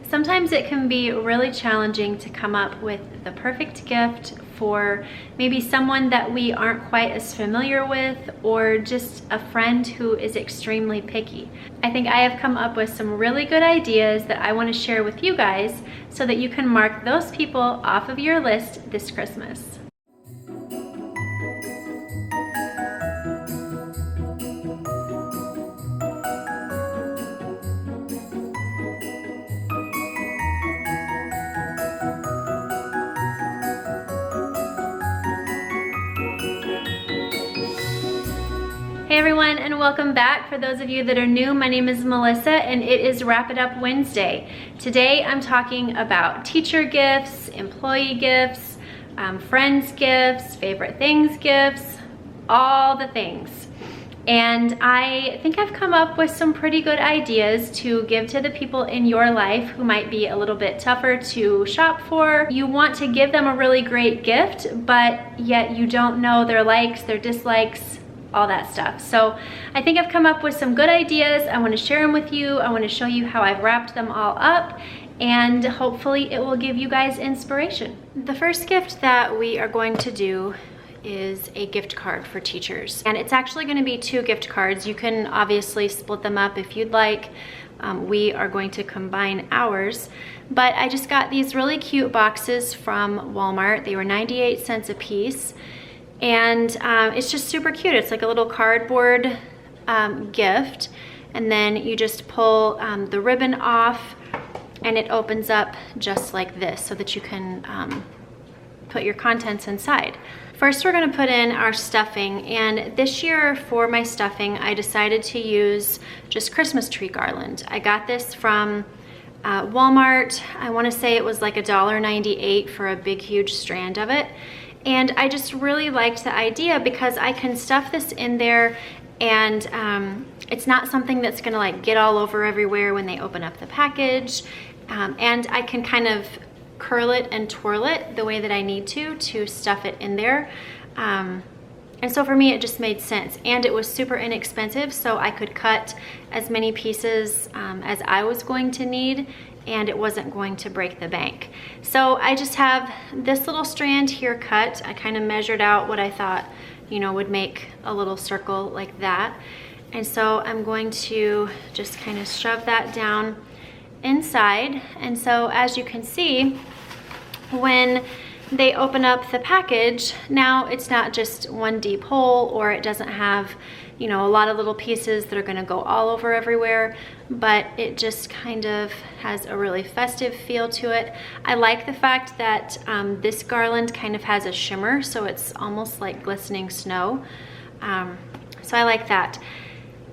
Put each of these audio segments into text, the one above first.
Sometimes it can be really challenging to come up with the perfect gift for maybe someone that we aren't quite as familiar with, or just a friend who is extremely picky. I think I have come up with some really good ideas that I want to share with you guys so that you can mark those people off of your list this Christmas. Hey everyone, and welcome back. For those of you that are new, my name is Melissa and it is Wrap It Up Wednesday. Today I'm talking about teacher gifts, employee gifts, friends gifts, favorite things gifts, all the things. And I think I've come up with some pretty good ideas to give to the people in your life who might be a little bit tougher to shop for. You want to give them a really great gift, but yet you don't know their likes, their dislikes, all that stuff. So I think I've come up with some good ideas. I want to share them with you. I want to show you how I've wrapped them all up, and hopefully it will give you guys inspiration. The first gift that we are going to do is a gift card for teachers, and it's actually going to be 2 gift cards. You can obviously split them up if you'd like. We are going to combine ours, but I just got these really cute boxes from Walmart. They were 98 cents a piece. And it's just super cute. It's like a little cardboard gift, and then you just pull the ribbon off and it opens up just like this so that you can put your contents inside. First, we're gonna put in our stuffing, and this year for my stuffing I decided to use just Christmas tree garland. I got this from Walmart. I want to say it was like $1.98 for a big huge strand of it. And I just really liked the idea because I can stuff this in there, and it's not something that's gonna like get all over everywhere when they open up the package. And I can kind of curl it and twirl it the way that I need to stuff it in there. And so for me, it just made sense. And it was super inexpensive, so I could cut as many pieces as I was going to need, and it wasn't going to break the bank. So I just have this little strand here cut. I kind of measured out what I thought, you know, would make a little circle like that. And so I'm going to just kind of shove that down inside. And so as you can see, when they open up the package, now it's not just one deep hole, or it doesn't have, you know, a lot of little pieces that are gonna go all over everywhere, but it just kind of has a really festive feel to it. I like the fact that this garland kind of has a shimmer, so it's almost like glistening snow. So I like that.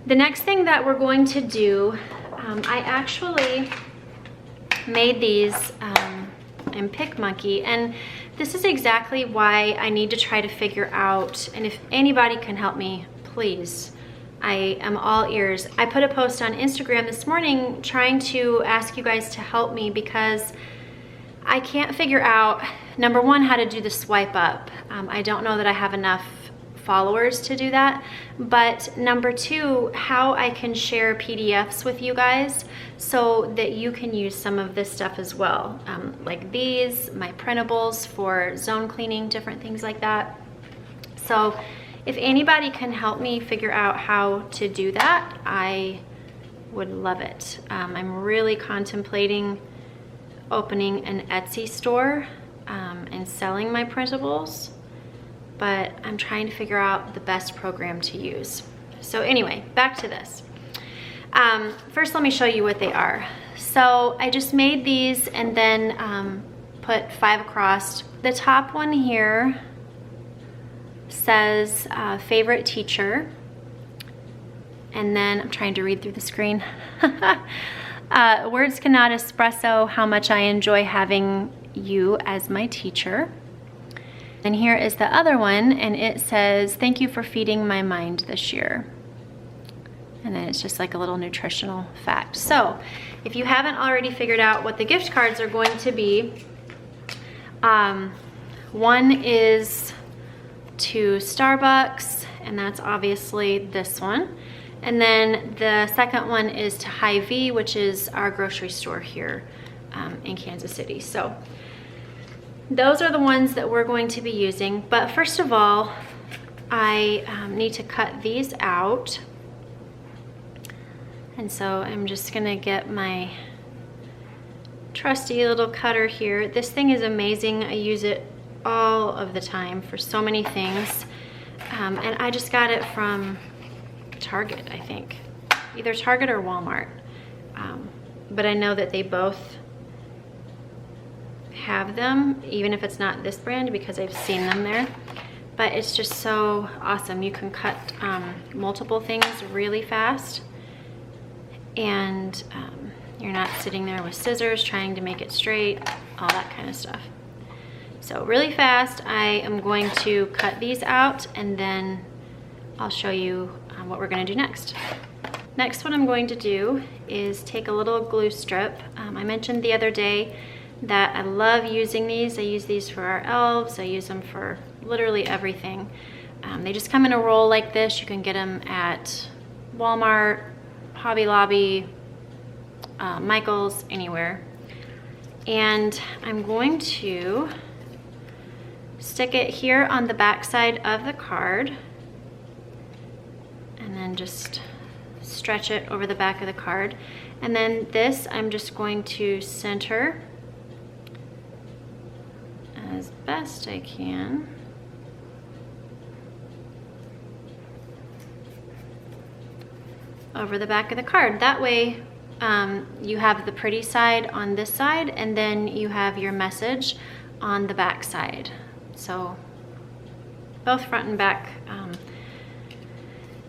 The next thing that we're going to do, I actually made these in PicMonkey, and this is exactly why I need to try to figure out, and if anybody can help me, please, I am all ears. I put a post on Instagram this morning trying to ask you guys to help me because I can't figure out, number one, how to do the swipe up. I don't know that I have enough followers to do that, but number two, how I can share PDFs with you guys so that you can use some of this stuff as well. Like these, my printables for zone cleaning, different things like that. So if anybody can help me figure out how to do that, I would love it. I'm really contemplating opening an Etsy store and selling my printables, but I'm trying to figure out the best program to use. So anyway, back to this. First, let me show you what they are. So I just made these and then put 5 across. The top one here says favorite teacher, and then I'm trying to read through the screen. Words cannot espresso how much I enjoy having you as my teacher. And here is the other one, and it says thank you for feeding my mind this year. And then it's just like a little nutritional fact. So if you haven't already figured out what the gift cards are going to be, one is to Starbucks, and that's obviously this one. And then the second one is to Hy-Vee, which is our grocery store here in Kansas City. So those are the ones that we're going to be using. But first of all, I need to cut these out. And so I'm just gonna get my trusty little cutter here. This thing is amazing. I use it all of the time for so many things. And I just got it from Target, I think. Either Target or Walmart. But I know that they both have them, even if it's not this brand, because I've seen them there. But it's just so awesome. You can cut multiple things really fast. And you're not sitting there with scissors trying to make it straight, all that kind of stuff. So really fast, I am going to cut these out, and then I'll show you what we're gonna do next. Next, what I'm going to do is take a little glue strip. I mentioned the other day that I love using these. I use these for our elves. I use them for literally everything. They just come in a roll like this. You can get them at Walmart, Hobby Lobby, Michael's, anywhere. And I'm going to stick it here on the back side of the card, and then just stretch it over the back of the card. And then this I'm just going to center as best I can. Over the back of the card. That way you have the pretty side on this side, and then you have your message on the back side. So both front and back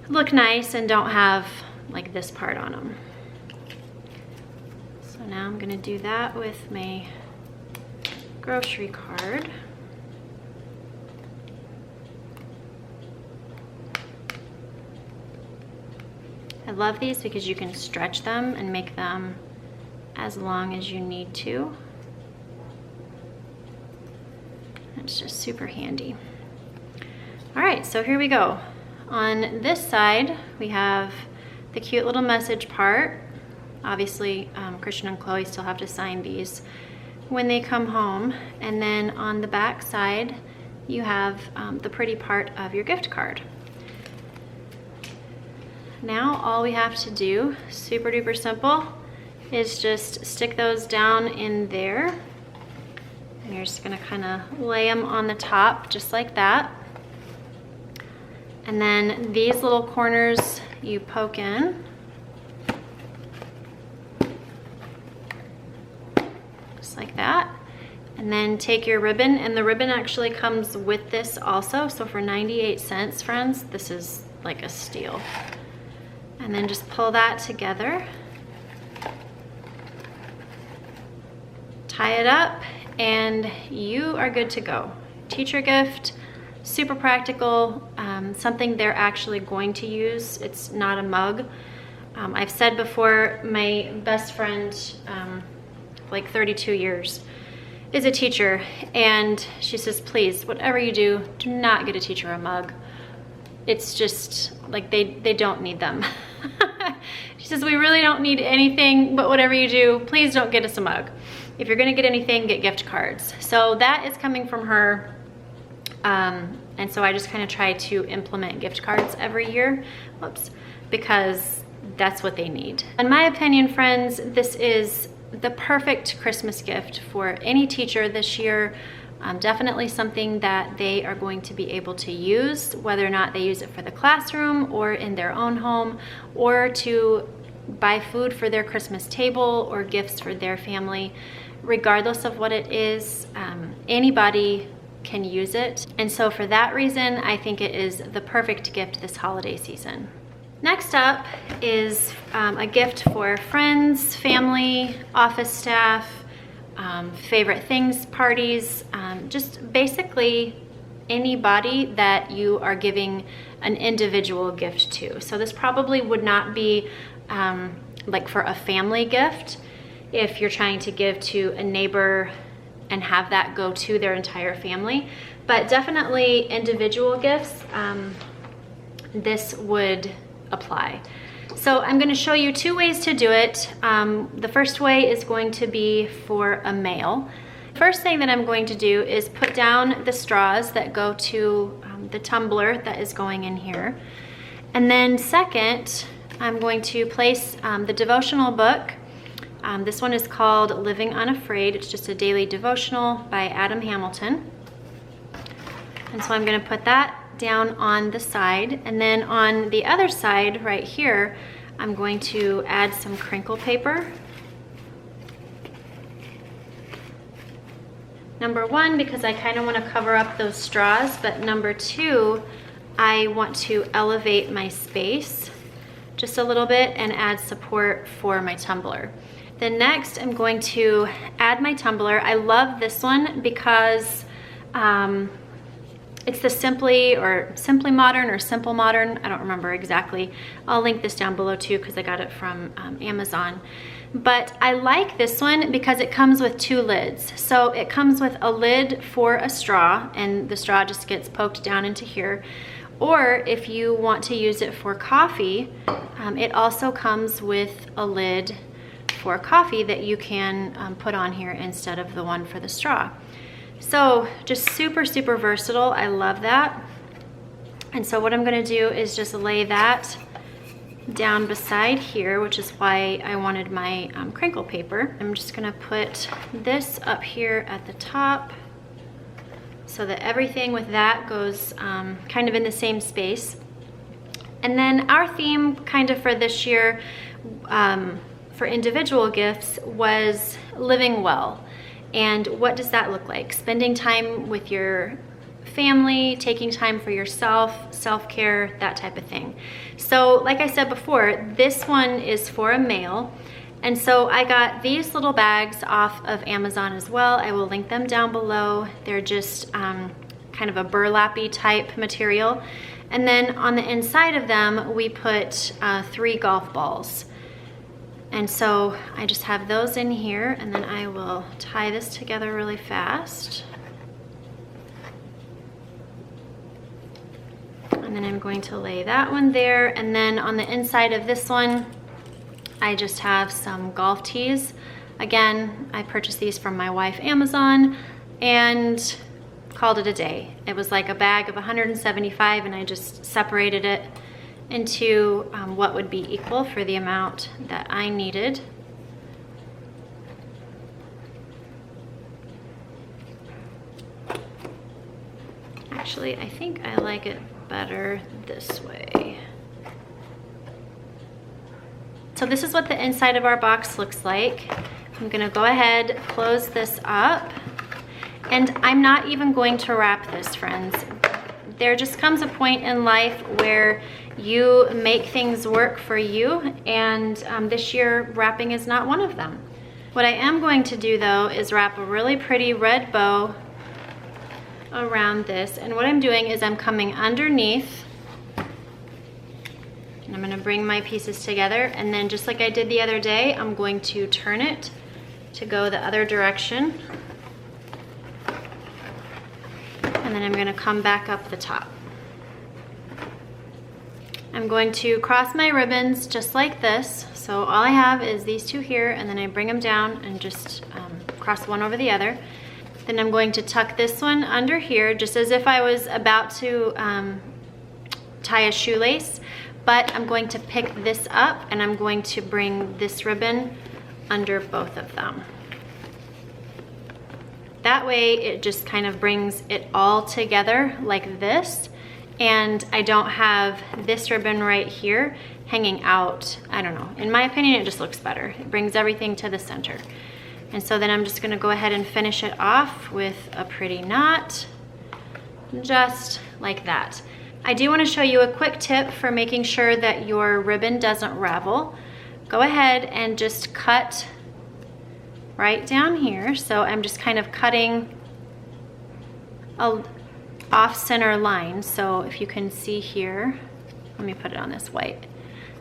look nice and don't have like this part on them. So now I'm gonna do that with my grocery card. I love these because you can stretch them and make them as long as you need to. It's just super handy. All right, so here we go. On this side, we have the cute little message part. Obviously, Christian and Chloe still have to sign these when they come home. And then on the back side, you have the pretty part of your gift card. Now all we have to do, super duper simple, is just stick those down in there. And you're just gonna kind of lay them on the top just like that. And then these little corners you poke in. Just like that. And then take your ribbon, and the ribbon actually comes with this also. So for 98 cents, friends, this is like a steal. And then just pull that together. Tie it up, and you are good to go. Teacher gift, super practical, something they're actually going to use. It's not a mug. I've said before, my best friend, like 32 years, is a teacher, and she says, please, whatever you do, do not get a teacher a mug. It's just like they don't need them. She says, we really don't need anything, but whatever you do, please don't get us a mug. If you're gonna get anything, get gift cards. So that is coming from her. And so I just kind of try to implement gift cards every year, whoops, because that's what they need. In my opinion, friends, this is the perfect Christmas gift for any teacher this year. Definitely something that they are going to be able to use, whether or not they use it for the classroom or in their own home, or to buy food for their Christmas table or gifts for their family. Regardless of what it is, anybody can use it. And so for that reason, I think it is the perfect gift this holiday season. Next up is a gift for friends, family, office staff, favorite things parties, just basically anybody that you are giving an individual gift to. So this probably would not be like for a family gift if you're trying to give to a neighbor and have that go to their entire family, but definitely individual gifts, this would apply. So I'm going to show you 2 ways to do it. The first way is going to be for a male. First thing that I'm going to do is put down the straws that go to the tumbler that is going in here. And then second, I'm going to place the devotional book. This one is called Living Unafraid. It's just a daily devotional by Adam Hamilton. And so I'm going to put that down on the side. And then on the other side right here, I'm going to add some crinkle paper. Number 1, because I kind of want to cover up those straws, but number 2, I want to elevate my space just a little bit and add support for my tumbler. Then next, I'm going to add my tumbler. I love this one because it's the Simply Modern or Simple Modern. I don't remember exactly. I'll link this down below too because I got it from Amazon. But I like this one because it comes with 2 lids. So it comes with a lid for a straw, and the straw just gets poked down into here. Or if you want to use it for coffee, it also comes with a lid for coffee that you can put on here instead of the one for the straw. So just super, super versatile. I love that. And so what I'm going to do is just lay that down beside here, which is why I wanted my crinkle paper. I'm just going to put this up here at the top so that everything with that goes kind of in the same space. And then our theme kind of for this year for individual gifts was living well. And what does that look like? Spending time with your family, taking time for yourself, self-care, that type of thing. So like I said before, this one is for a male. And so I got these little bags off of Amazon as well. I will link them down below. They're just kind of a burlappy type material. And then on the inside of them, we put 3 golf balls. And so I just have those in here, and then I will tie this together really fast. And then I'm going to lay that one there. And then on the inside of this one, I just have some golf tees. Again, I purchased these from my wife Amazon and called it a day. It was like a bag of 175, and I just separated it into what would be equal for the amount that I needed. Actually, I think I like it better this way. So this is what the inside of our box looks like. I'm gonna go ahead, close this up, and I'm not even going to wrap this, friends. There just comes a point in life where you make things work for you, and this year wrapping is not one of them. What I am going to do though is wrap a really pretty red bow around this, and what I'm doing is I'm coming underneath, and I'm going to bring my pieces together, and then just like I did the other day, I'm going to turn it to go the other direction. And then I'm going to come back up the top. I'm going to cross my ribbons just like this. So all I have is these 2 here, and then I bring them down and just cross one over the other. Then I'm going to tuck this one under here, just as if I was about to tie a shoelace, but I'm going to pick this up and I'm going to bring this ribbon under both of them. That way it just kind of brings it all together like this, and I don't have this ribbon right here hanging out. I don't know, in my opinion it just looks better. It brings everything to the center. And so then I'm just gonna go ahead and finish it off with a pretty knot, just like that. I do wanna show you a quick tip for making sure that your ribbon doesn't ravel. Go ahead and just cut right down here. So I'm just kind of cutting a off-center line. So if you can see here, let me put it on this white.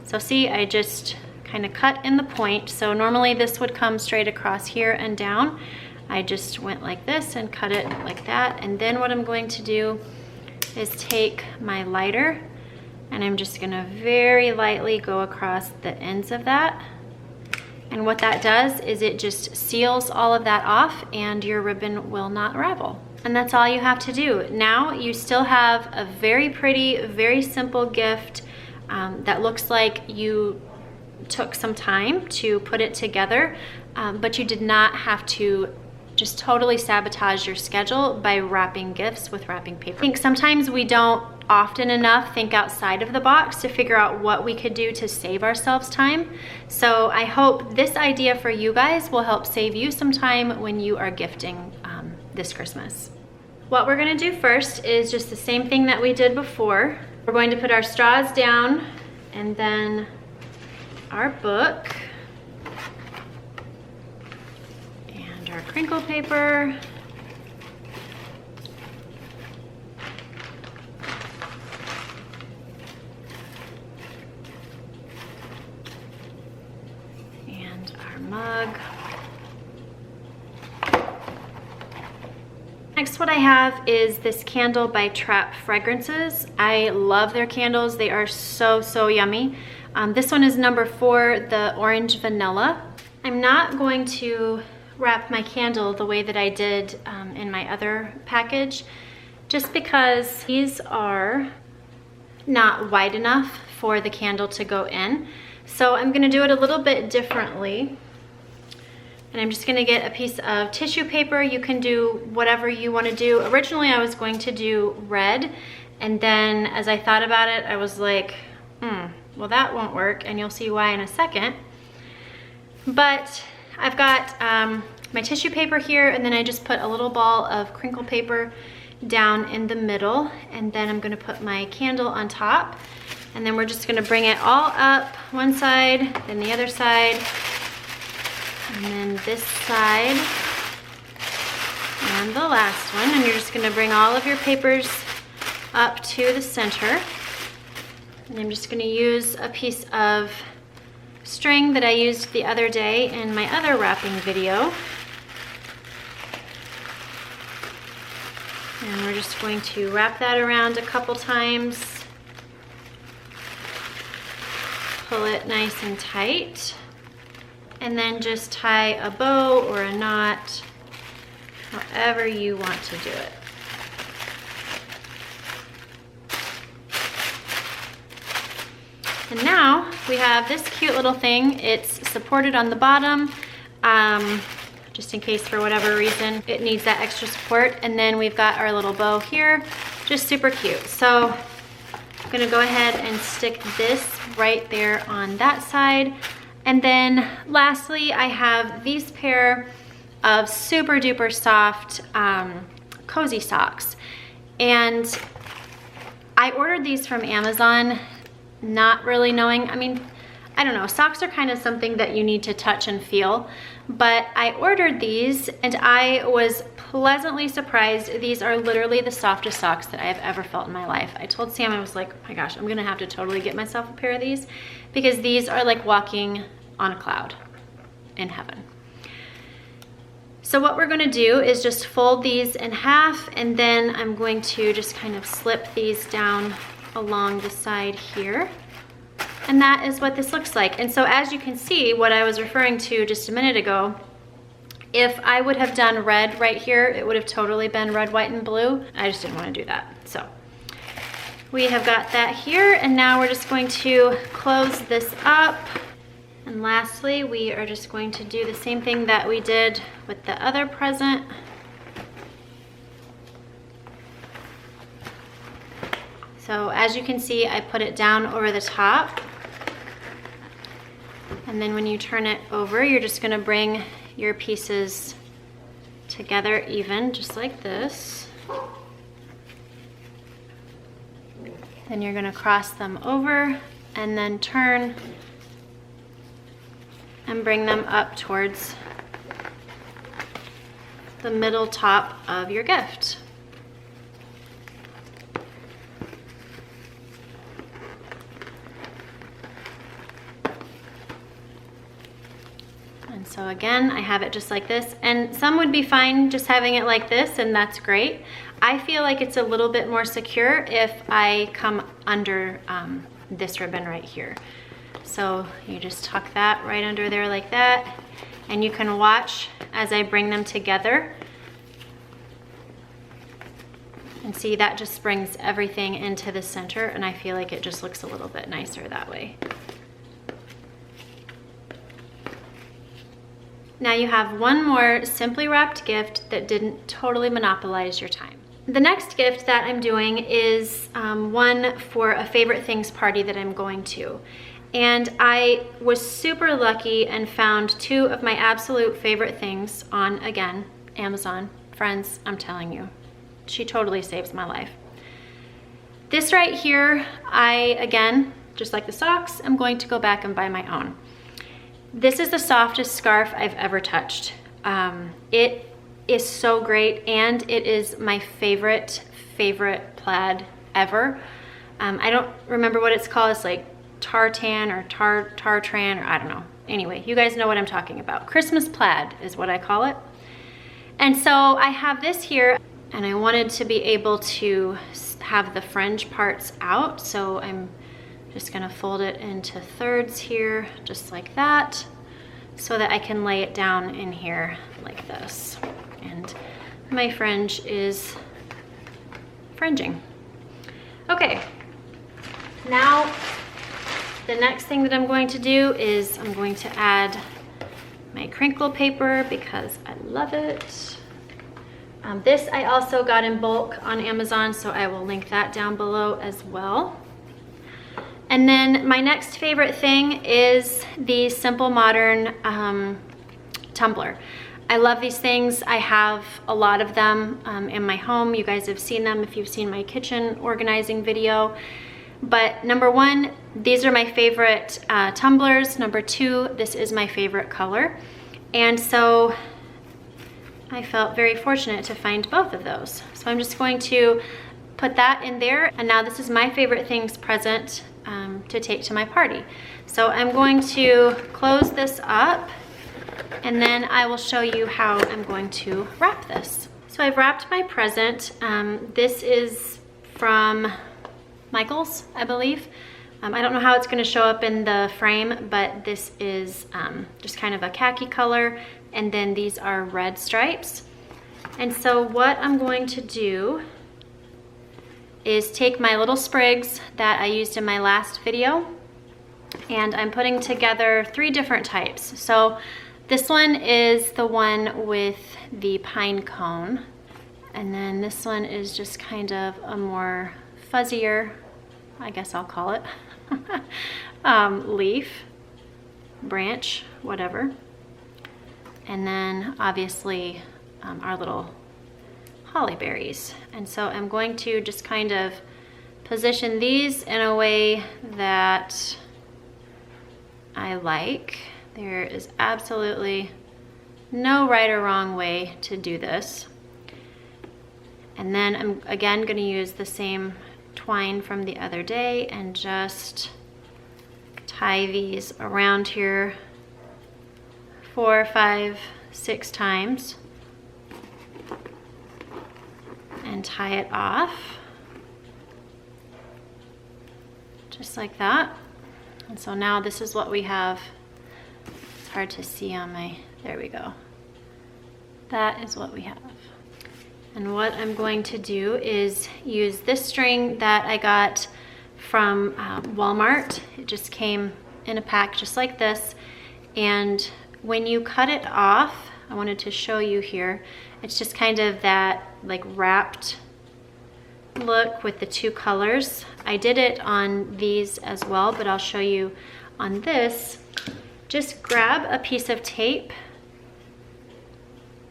So see, I just kind of cut in the point. So normally this would come straight across here and down. I just went like this and cut it like that. And then what I'm going to do is take my lighter And I'm just gonna very lightly go across the ends of that. And what that does is it just seals all of that off and your ribbon will not ravel. And that's all you have to do. Now you still have a very pretty, very simple gift that looks like you took some time to put it together, but you did not have to just totally sabotage your schedule by wrapping gifts with wrapping paper. I think sometimes we don't often enough think outside of the box to figure out what we could do to save ourselves time. So I hope this idea for you guys will help save you some time when you are gifting this Christmas. What we're gonna do first is just the same thing that we did before. We're going to put our straws down and then our book and our crinkle paper. And our mug. Next, what I have is this candle by Trapp Fragrances. I love their candles. They are so, so yummy. This one is number 4, the orange vanilla. I'm not going to wrap my candle the way that I did in my other package, just because these are not wide enough for the candle to go in. So I'm gonna do it a little bit differently. And I'm just gonna get a piece of tissue paper. You can do whatever you wanna do. Originally I was going to do red, and then as I thought about it, I was like, well that won't work, and you'll see why in a second. But I've got my tissue paper here, and then I just put a little ball of crinkle paper down in the middle, and then I'm gonna put my candle on top, and then we're just gonna bring it all up one side, then the other side, and then this side, and the last one, and you're just gonna bring all of your papers up to the center. And I'm just gonna use a piece of string that I used the other day in my other wrapping video. And we're just going to wrap that around a couple times. Pull it nice and tight. And then just tie a bow or a knot, however you want to do it. And now we have this cute little thing. It's supported on the bottom, just in case for whatever reason it needs that extra support. And then we've got our little bow here, just super cute. So I'm gonna go ahead and stick this right there on that side. And then lastly, I have these pair of super duper soft cozy socks. And I ordered these from Amazon, not really knowing, I mean, I don't know, socks are kind of something that you need to touch and feel, but I ordered these and I was pleasantly surprised. These are literally the softest socks that I have ever felt in my life. I told Sam, I was like, oh my gosh, I'm gonna have to totally get myself a pair of these, because these are like walking on a cloud in heaven. So what we're gonna do is just fold these in half, and then I'm going to just kind of slip these down along the side here. And that is what this looks like. And so as you can see, what I was referring to just a minute ago, if I would have done red right here, it would have totally been red, white, and blue. I just didn't want to do that. So we have got that here, and now we're just going to close this up. And lastly, we are just going to do the same thing that we did with the other present. So as you can see, I put it down over the top. And then when you turn it over, you're just gonna bring your pieces together even, just like this. Then you're gonna cross them over and then turn and bring them up towards the middle top of your gift. And so again, I have it just like this, and some would be fine just having it like this, and that's great. I feel like it's a little bit more secure if I come under this ribbon right here. So you just tuck that right under there like that, and you can watch as I bring them together. And see, that just brings everything into the center, and I feel like it just looks a little bit nicer that way. Now you have one more simply wrapped gift that didn't totally monopolize your time. The next gift that I'm doing is one for a favorite things party that I'm going to. And I was super lucky and found two of my absolute favorite things on, again, Amazon. Friends, I'm telling you, she totally saves my life. This right here, I, again, just like the socks, I'm going to go back and buy my own. This is the softest scarf I've ever touched. It is so great, and it is my favorite plaid ever. I don't remember what it's called. It's like tartan or tartran, or I don't know. Anyway, you guys know what I'm talking about. Christmas plaid is what I call it. And so I have this here, and I wanted to be able to have the fringe parts out, so I'm just gonna fold it into thirds here, just like that, so that I can lay it down in here like this. And my fringe is fringing. Okay, now the next thing that I'm going to do is I'm going to add my crinkle paper because I love it. This I also got in bulk on Amazon, so I will link that down below as well. And then my next favorite thing is the Simple Modern tumbler. I love these things. I have a lot of them in my home. You guys have seen them if you've seen my kitchen organizing video. But number one, these are my favorite tumblers. Number two, this is my favorite color. And so I felt very fortunate to find both of those. So I'm just going to put that in there. And now this is my favorite things present to take to my party. So I'm going to close this up, and then I will show you how I'm going to wrap this. So I've wrapped my present. This is from Michael's, I believe. I don't know how it's gonna show up in the frame, but this is just kind of a khaki color, and then these are red stripes. And so what I'm going to do is take my little sprigs that I used in my last video, and I'm putting together 3 different types. So this one is the one with the pine cone, and then this one is just kind of a more fuzzier, I guess I'll call it, leaf, branch, whatever. And then obviously our little holly berries. And so I'm going to just kind of position these in a way that I like. There is absolutely no right or wrong way to do this. And then I'm again going to use the same twine from the other day and just tie these around here 4, 5, 6 times and tie it off just like that. And so now this is what we have. It's hard to see on my, there we go. That is what we have. And what I'm going to do is use this string that I got from Walmart. It just came in a pack just like this. And when you cut it off, I wanted to show you here, it's just kind of that like wrapped look with the 2 colors. I did it on these as well, but I'll show you on this. Just grab a piece of tape,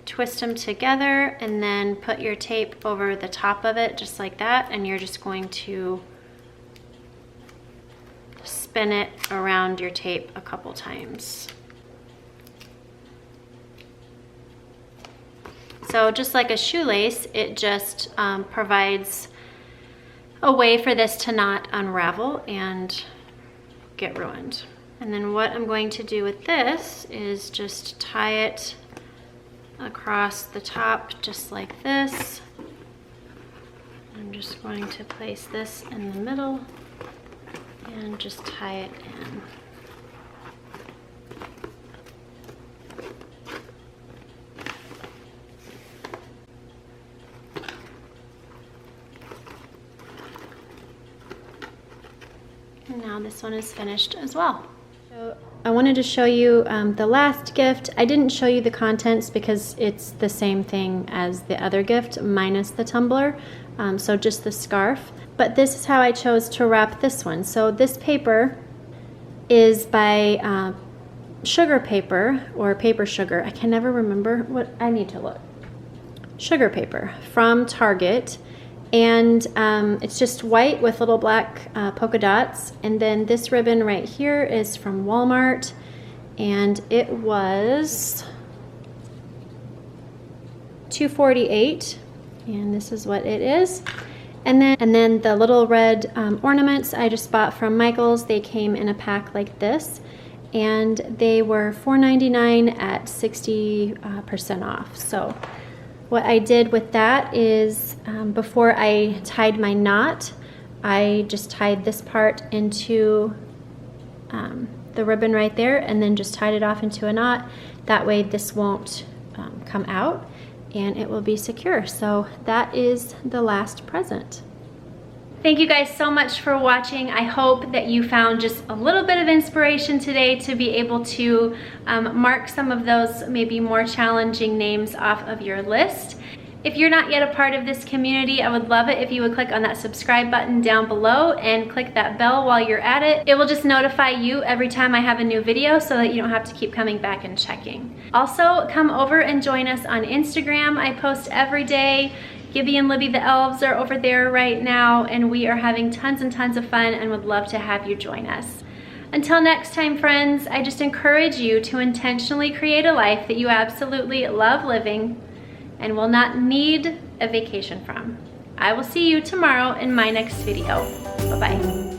twist them together, and then put your tape over the top of it just like that, and you're just going to spin it around your tape a couple times. So just like a shoelace, it just provides a way for this to not unravel and get ruined. And then what I'm going to do with this is just tie it across the top just like this. just going to place this in the middle and just tie it in. And now this one is finished as well. So I wanted to show you the last gift. I didn't show you the contents because it's the same thing as the other gift minus the tumbler, so just the scarf. But this is how I chose to wrap this one. So this paper is by Sugar Paper or Paper Sugar. I can never remember what I need to look. Sugar Paper from Target. And it's just white with little black polka dots. And then this ribbon right here is from Walmart, and it was $2.48, and this is what it is. And then the little red ornaments I just bought from Michael's. They came in a pack like this, and they were $4.99 at 60% off. So what I did with that is before I tied my knot, I just tied this part into the ribbon right there, and then just tied it off into a knot. That way this won't come out and it will be secure. So that is the last present. Thank you guys so much for watching. I hope that you found just a little bit of inspiration today to be able to mark some of those maybe more challenging names off of your list. If you're not yet a part of this community, I would love it if you would click on that subscribe button down below and click that bell while you're at it. It will just notify you every time I have a new video so that you don't have to keep coming back and checking. Also, come over and join us on Instagram. I post every day. Gibby and Libby the elves are over there right now, and we are having tons and tons of fun and would love to have you join us. Until next time, friends, I just encourage you to intentionally create a life that you absolutely love living and will not need a vacation from. I will see you tomorrow in my next video. Bye-bye.